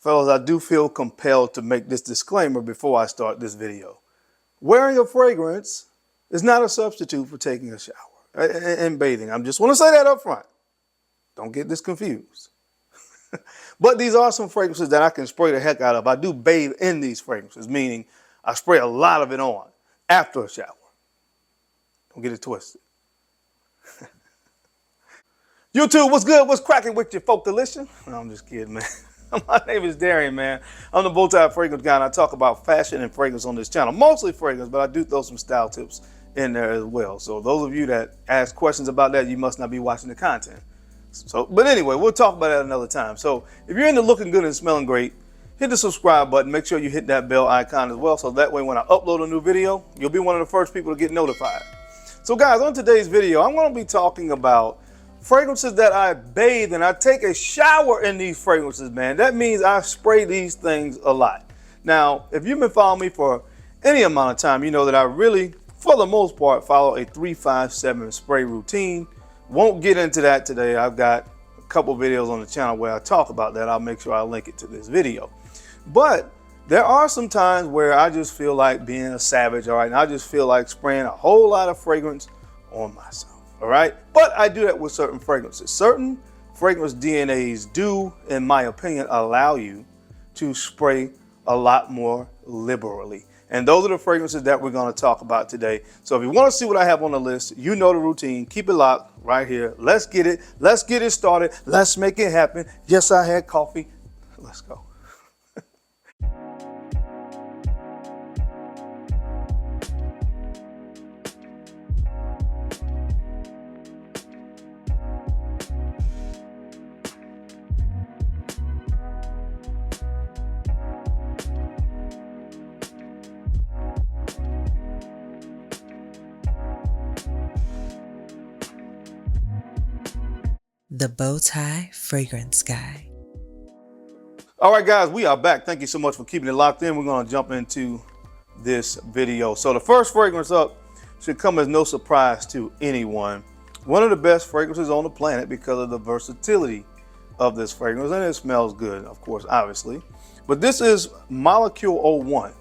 Fellas, I do feel compelled to make this disclaimer before I start this video. Wearing a fragrance is not a substitute for taking a shower and bathing. I just want to say that up front. Don't get this confused. But these are some fragrances that I can spray the heck out of. I do bathe in these fragrances, meaning I spray a lot of it on after a shower. Don't get it twisted. YouTube, what's good? What's cracking with your folk delicious? No, I'm just kidding, man. My name is Darian, man. I'm the Bowtie Fragrance Guy, and I talk about fashion and fragrance on this channel. Mostly fragrance, but I do throw some style tips in there as well. So those of you that ask questions about that, you must not be watching the content. But anyway, we'll talk about that another time. So if you're into looking good and smelling great, hit the subscribe button. Make sure you hit that bell icon as well, so that way when I upload a new video, you'll be one of the first people to get notified. So guys, on today's video, I'm going to be talking about fragrances that I bathe and I take a shower in these fragrances, man. That means I spray these things a lot. Now, if you've been following me for any amount of time, you know that I really, for the most part, follow a 3-5-7 spray routine. Won't get into that today. I've got a couple videos on the channel where I talk about that. I'll make sure I link it to this video. But there are some times where I just feel like being a savage, all right? And I just feel like spraying a whole lot of fragrance on myself. All right, but I do that with certain fragrances. Certain fragrance DNAs do, in my opinion, allow you to spray a lot more liberally. And those are the fragrances that we're going to talk about today. So if you want to see what I have on the list, you know the routine. Keep it locked right here. Let's get it. Let's get it started. Let's make it happen. Yes, I had coffee. Let's go. The Bowtie Fragrance Guy. All right, guys, we are back. Thank you so much for keeping it locked in. We're going to jump into this video. So the first fragrance up should come as no surprise to anyone. One of the best fragrances on the planet because of the versatility of this fragrance, and it smells good, of course, obviously. But this is Molecule 01,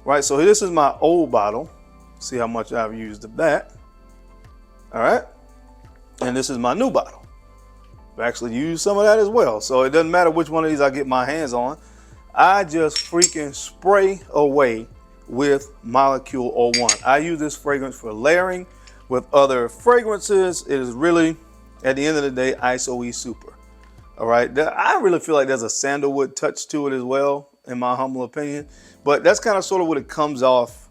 right? So this is my old bottle. See how much I've used of that. All right. And this is my new bottle. I actually use some of that as well. So it doesn't matter which one of these I get my hands on. I just freaking spray away with Molecule 01. I use this fragrance for layering with other fragrances. It is really, at the end of the day, ISOE super. All right. I really feel like there's a sandalwood touch to it as well, in my humble opinion. But that's kind of sort of what it comes off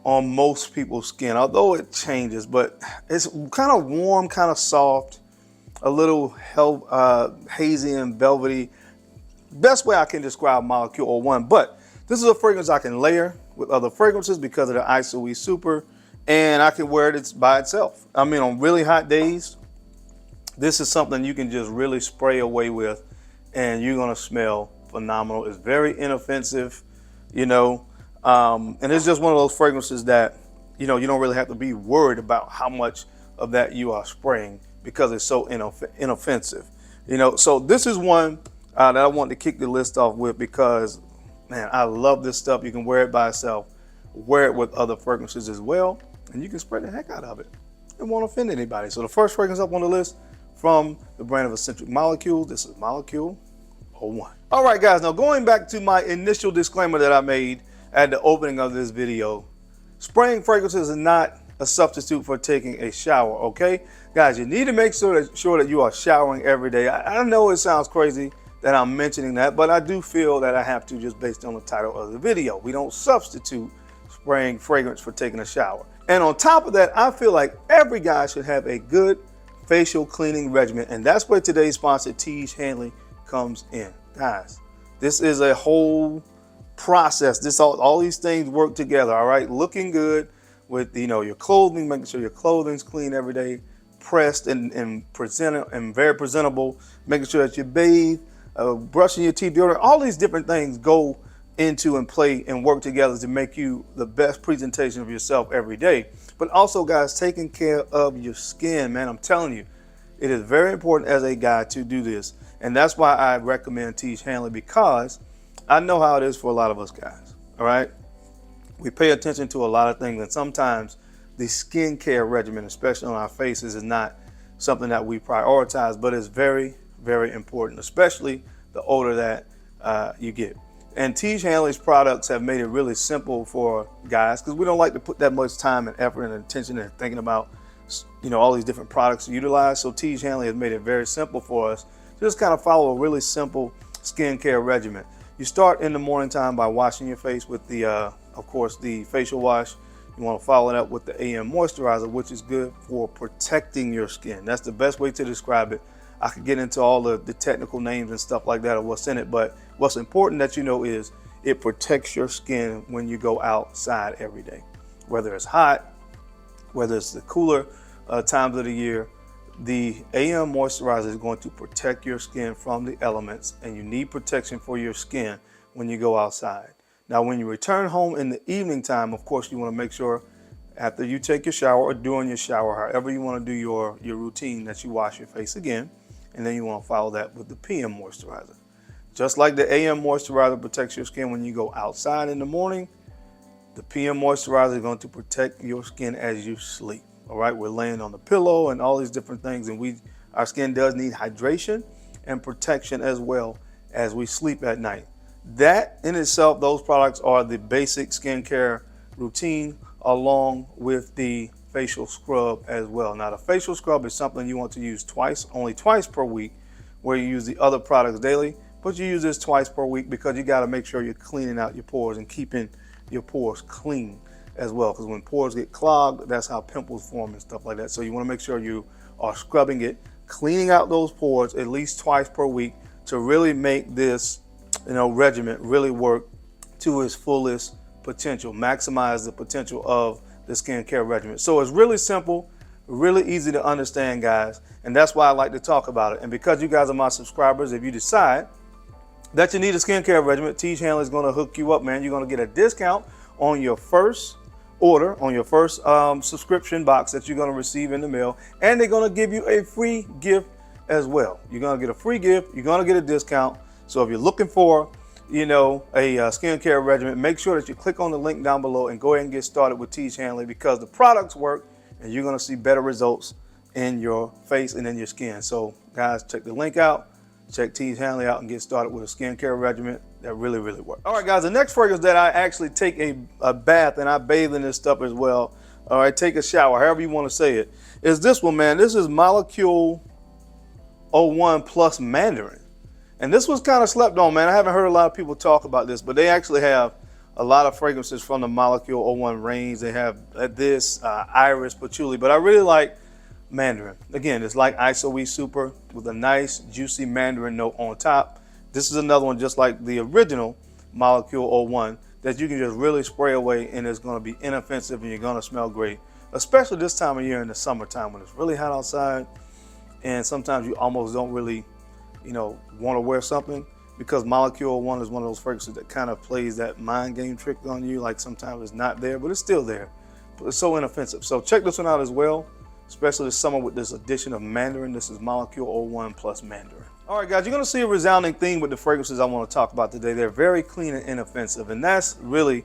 on most people's skin, although it changes. But it's kind of warm, kind of soft. A little hazy and velvety. Best way I can describe Molecule 01. But this is a fragrance I can layer with other fragrances because of the ISOE super, and I can wear it by itself. I mean, on really hot days, this is something you can just really spray away with, and you're gonna smell phenomenal. It's very inoffensive, you know, and it's just one of those fragrances that, you know, you don't really have to be worried about how much of that you are spraying, because it's so inoffensive, you know. So this is one that I want to kick the list off with because, man, I love this stuff. You can wear it by itself, wear it with other fragrances as well, and you can spray the heck out of it. It won't offend anybody. So the first fragrance up on the list from the brand of Eccentric Molecules, this is Molecule 01. All right, guys, now going back to my initial disclaimer that I made at the opening of this video, spraying fragrances is not a substitute for taking a shower, okay? Guys, you need to make sure that you are showering every day. I know it sounds crazy that I'm mentioning that, but I do feel that I have to, just based on the title of the video. We don't substitute spraying fragrance for taking a shower. And on top of that, I feel like every guy should have a good facial cleaning regimen, and that's where today's sponsor, Tiege Hanley, comes in. Guys, this is a whole process. All these things work together, all right? Looking good with, you know, your clothing, making sure your clothing's clean every day, pressed and very presentable, making sure that you bathe, brushing your teeth, deodorant, all these different things go into and play and work together to make you the best presentation of yourself every day. But also, guys, taking care of your skin, man, I'm telling you, it is very important as a guy to do this. And that's why I recommend Tiege Hanley, because I know how it is for a lot of us guys, all right? We pay attention to a lot of things, and sometimes the skincare regimen, especially on our faces, is not something that we prioritize, but it's very, very important, especially the older that you get. And Tiege Hanley's products have made it really simple for guys, because we don't like to put that much time and effort and attention and thinking about, you know, all these different products to utilize. So Tiege Hanley has made it very simple for us to just kind of follow a really simple skincare regimen. You start in the morning time by washing your face with the, of course, the facial wash. You want to follow it up with the AM moisturizer, which is good for protecting your skin. That's the best way to describe it. I could get into all the technical names and stuff like that of what's in it, but what's important that you know is it protects your skin when you go outside every day. Whether it's hot, whether it's the cooler times of the year, the AM moisturizer is going to protect your skin from the elements, and you need protection for your skin when you go outside. Now, when you return home in the evening time, of course, you want to make sure after you take your shower or during your shower, however you want to do your routine, that you wash your face again, and then you want to follow that with the PM moisturizer. Just like the AM moisturizer protects your skin when you go outside in the morning, the PM moisturizer is going to protect your skin as you sleep. All right, we're laying on the pillow and all these different things, and our skin does need hydration and protection as well as we sleep at night. That in itself, those products are the basic skincare routine, along with the facial scrub as well. Now, the facial scrub is something you want to use only twice per week, where you use the other products daily, but you use this twice per week because you got to make sure you're cleaning out your pores and keeping your pores clean as well. Because when pores get clogged, that's how pimples form and stuff like that. So you want to make sure you are scrubbing it, cleaning out those pores at least twice per week to really make this, regimen really work to its fullest potential, maximize the potential of the skincare regimen. So it's really simple, really easy to understand, guys, and that's why I like to talk about it. And because you guys are my subscribers, if you decide that you need a skincare regimen, Tiege Hanley is going to hook you up, man. You're going to get a discount on your first order, on your first subscription box that you're going to receive in the mail, and they're going to give you a free gift as well. You're going to get a free gift, you're going to get a discount. So if you're looking for a skincare regimen, make sure that you click on the link down below and go ahead and get started with Tiege Hanley, because the products work and you're going to see better results in your face and in your skin. So guys, check the link out, check Tiege Hanley out, and get started with a skincare regimen that really, really works. All right, guys, the next fragrance that I actually take a bath, and I bathe in this stuff as well. All right, take a shower, however you want to say it, is this one, man. This is Molecule 01 Plus Mandarin. And this was kind of slept on, man. I haven't heard a lot of people talk about this, but they actually have a lot of fragrances from the Molecule 01 range. They have this, Iris, Patchouli, but I really like Mandarin. Again, it's like ISOE Super with a nice, juicy Mandarin note on top. This is another one just like the original Molecule 01 that you can just really spray away, and it's going to be inoffensive and you're going to smell great, especially this time of year in the summertime when it's really hot outside, and sometimes you almost don't really want to wear something, because Molecule 01 is one of those fragrances that kind of plays that mind game trick on you. Like sometimes it's not there, but it's still there. But it's so inoffensive. So check this one out as well, especially this summer with this addition of Mandarin. This is Molecule 01 Plus Mandarin. All right, guys, you're going to see a resounding theme with the fragrances I want to talk about today. They're very clean and inoffensive, and that's really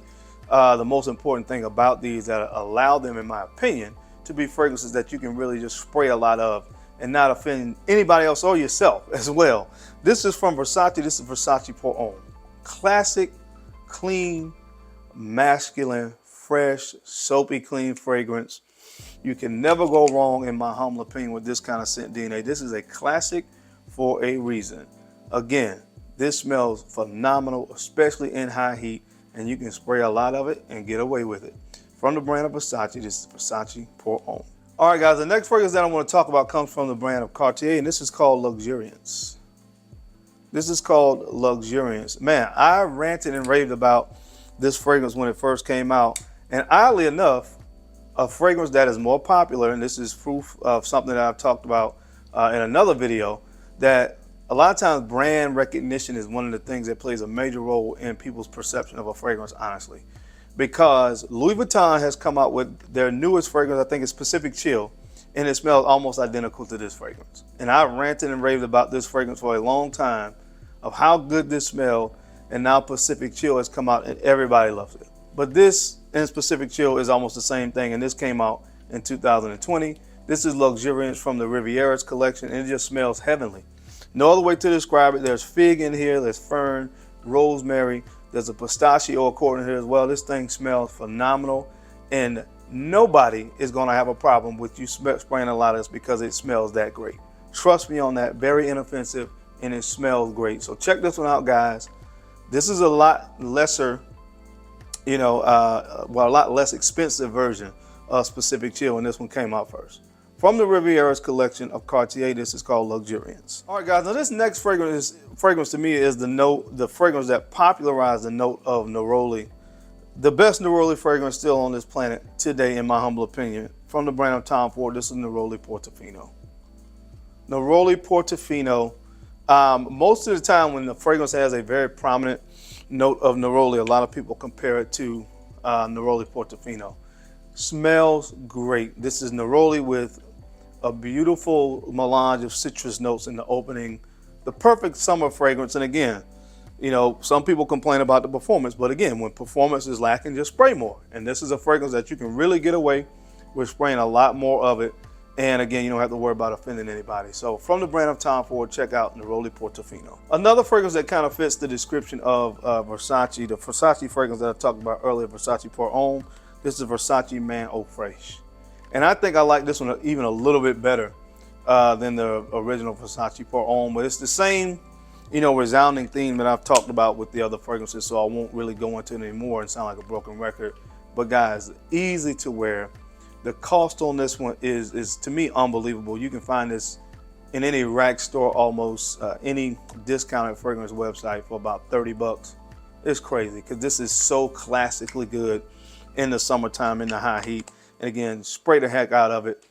the most important thing about these, that allow them, in my opinion, to be fragrances that you can really just spray a lot of and not offend anybody else or yourself as well. This is from Versace. This is Versace Pour Homme. Classic, clean, masculine, fresh, soapy, clean fragrance. You can never go wrong, in my humble opinion, with this kind of scent DNA. This is a classic for a reason. Again, this smells phenomenal, especially in high heat, and you can spray a lot of it and get away with it. From the brand of Versace, this is Versace Pour Homme. All right, guys, the next fragrance that I want to talk about comes from the brand of Cartier, and this is called Luxuriance. This is called Luxuriance. Man, I ranted and raved about this fragrance when it first came out, and oddly enough, a fragrance that is more popular, and this is proof of something that I've talked about in another video, that a lot of times brand recognition is one of the things that plays a major role in people's perception of a fragrance, honestly. Because Louis Vuitton has come out with their newest fragrance, I think it's Pacific Chill, and it smells almost identical to this fragrance. And I ranted and raved about this fragrance for a long time of how good this smelled, and now Pacific Chill has come out and everybody loves it. But this and Pacific Chill is almost the same thing, and this came out in 2020. This is Luxuriance from the Riviera's collection, and it just smells heavenly. No other way to describe it. There's fig in here, there's fern, rosemary, there's a pistachio accord in here as well. This thing smells phenomenal, and nobody is going to have a problem with you spraying a lot of this because it smells that great. Trust me on that. Very inoffensive, and it smells great. So check this one out, guys. This is a lot lesser, a lot less expensive version of Pacific Chill, and this one came out first. From the Riviera's collection of Cartier, this is called Luxuriance. All right, guys, now this next fragrance to me is the fragrance that popularized the note of neroli. The best neroli fragrance still on this planet today, in my humble opinion. From the brand of Tom Ford, this is Neroli Portofino. Neroli Portofino. Most of the time when the fragrance has a very prominent note of neroli, a lot of people compare it to Neroli Portofino. Smells great. This is neroli with a beautiful melange of citrus notes in the opening. The perfect summer fragrance. And again, some people complain about the performance, but again, when performance is lacking, just spray more. And this is a fragrance that you can really get away with spraying a lot more of it. And again, you don't have to worry about offending anybody. So from the brand of Tom Ford, check out Neroli Portofino. Another fragrance that kind of fits the description of Versace, the Versace fragrance that I talked about earlier, Versace Pour Homme. This is Versace Man Eau Fraiche. And I think I like this one even a little bit better than the original Versace Pour Homme, but it's the same, resounding theme that I've talked about with the other fragrances, so I won't really go into it anymore and sound like a broken record. But guys, easy to wear. The cost on this one is to me unbelievable. You can find this in any rack store, almost any discounted fragrance website for about 30 bucks. It's crazy because this is so classically good in the summertime in the high heat. And again, spray the heck out of it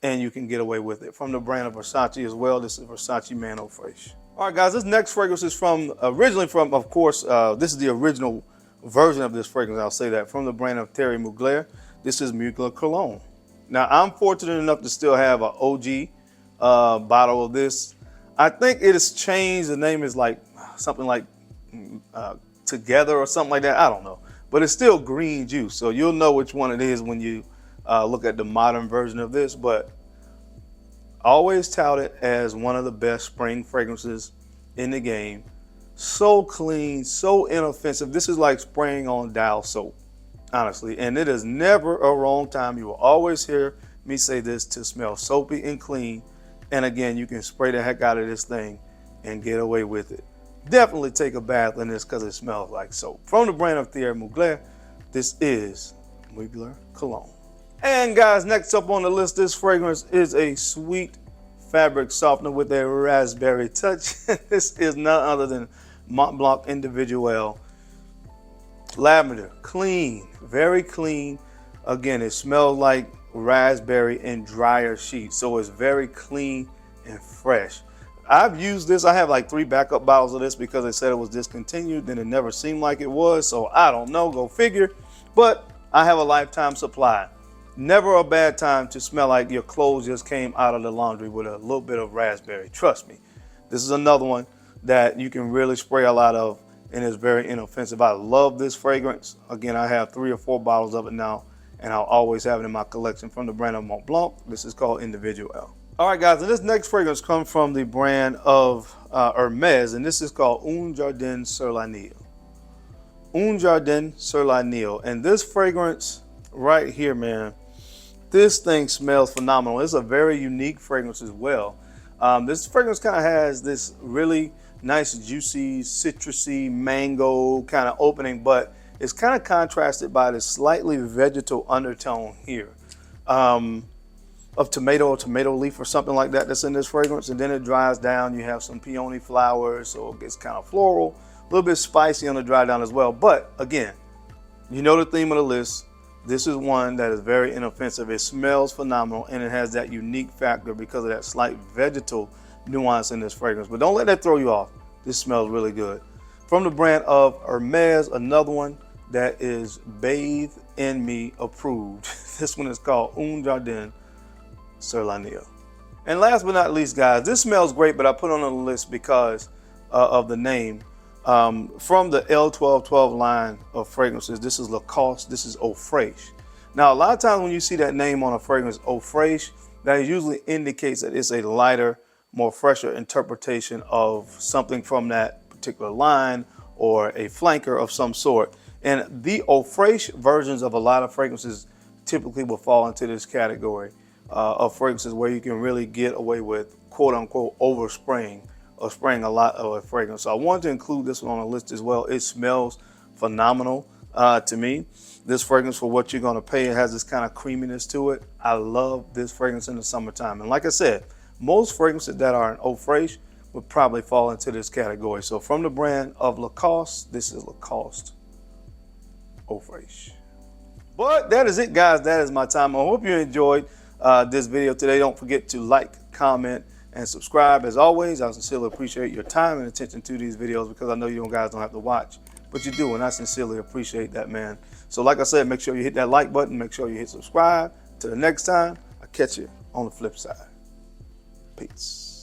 and you can get away with it. From the brand of Versace as well, this is Versace Man Eau Fraiche. All right, guys, this next fragrance is originally from, of course, this is the original version of this fragrance, I'll say that, from the brand of Thierry Mugler. This is Mugler Cologne. Now, I'm fortunate enough to still have an OG bottle of this. I think it has changed. The name is like something like Together or something like that. I don't know. But it's still green juice, so you'll know which one it is when you look at the modern version of this. But always touted as one of the best spring fragrances in the game. So clean, so inoffensive. This is like spraying on dial soap, honestly. And it is never a wrong time. You will always hear me say this, to smell soapy and clean. And again, you can spray the heck out of this thing and get away with it. Definitely take a bath in this because it smells like soap. From the brand of Thierry Mugler, this is Mugler Cologne. And guys, next up on the list, this fragrance is a sweet fabric softener with a raspberry touch. This is none other than Mont Blanc Individuel Lavender. Clean, very clean. Again, it smells like raspberry and dryer sheets, so it's very clean and fresh. I've used this. I have like 3 backup bottles of this because they said it was discontinued, then it never seemed like it was, so I don't know, go figure. But I have a lifetime supply. Never a bad time to smell like your clothes just came out of the laundry with a little bit of raspberry. Trust me. This is another one that you can really spray a lot of and is very inoffensive. I love this fragrance. Again, I have 3 or 4 bottles of it now, and I'll always have it in my collection from the brand of Mont Blanc. This is called Individuel. All right, guys, and this next fragrance comes from the brand of Hermes, and this is called Un Jardin sur la Nile. Un Jardin sur la Nile. And this fragrance right here, man, this thing smells phenomenal. It's a very unique fragrance as well. This fragrance kind of has this really nice, juicy, citrusy, mango kind of opening, but it's kind of contrasted by this slightly vegetal undertone here. Of tomato or tomato leaf or something like that that's in this fragrance, and then it dries down. You have some peony flowers, so it gets kind of floral, a little bit spicy on the dry down as well. But again, you know the theme of the list. This is one that is very inoffensive. It smells phenomenal, and it has that unique factor because of that slight vegetal nuance in this fragrance. But don't let that throw you off. This smells really good. From the brand of Hermes, another one that is Bathe in Me approved. This one is called Un Jardin Sur l'Agneau. And last but not least, guys, this smells great, but I put on the list because of the name. From the L1212 line of fragrances, this is Lacoste, this is Eau Fraiche. Now, a lot of times when you see that name on a fragrance, Eau Fraiche, that usually indicates that it's a lighter, more fresher interpretation of something from that particular line or a flanker of some sort. And the Eau Fraiche versions of a lot of fragrances typically will fall into this category of fragrances where you can really get away with quote unquote overspraying or spraying a lot of a fragrance. So I wanted to include this one on the list as well. It smells phenomenal to me. This fragrance, for what you're gonna pay, it has this kind of creaminess to it. I love this fragrance in the summertime. And like I said, most fragrances that are in Eau Fraiche would probably fall into this category. So from the brand of Lacoste, this is Lacoste Eau Fraiche. But that is it, guys. That is my time. I hope you enjoyed this video today. Don't forget to like, comment, and subscribe. As always, I sincerely appreciate your time and attention to these videos, because I know you guys don't have to watch, but you do, and I sincerely appreciate that, man. So like I said, make sure you hit that like button, make sure you hit subscribe. Till the next time, I'll catch you on the flip side. Peace.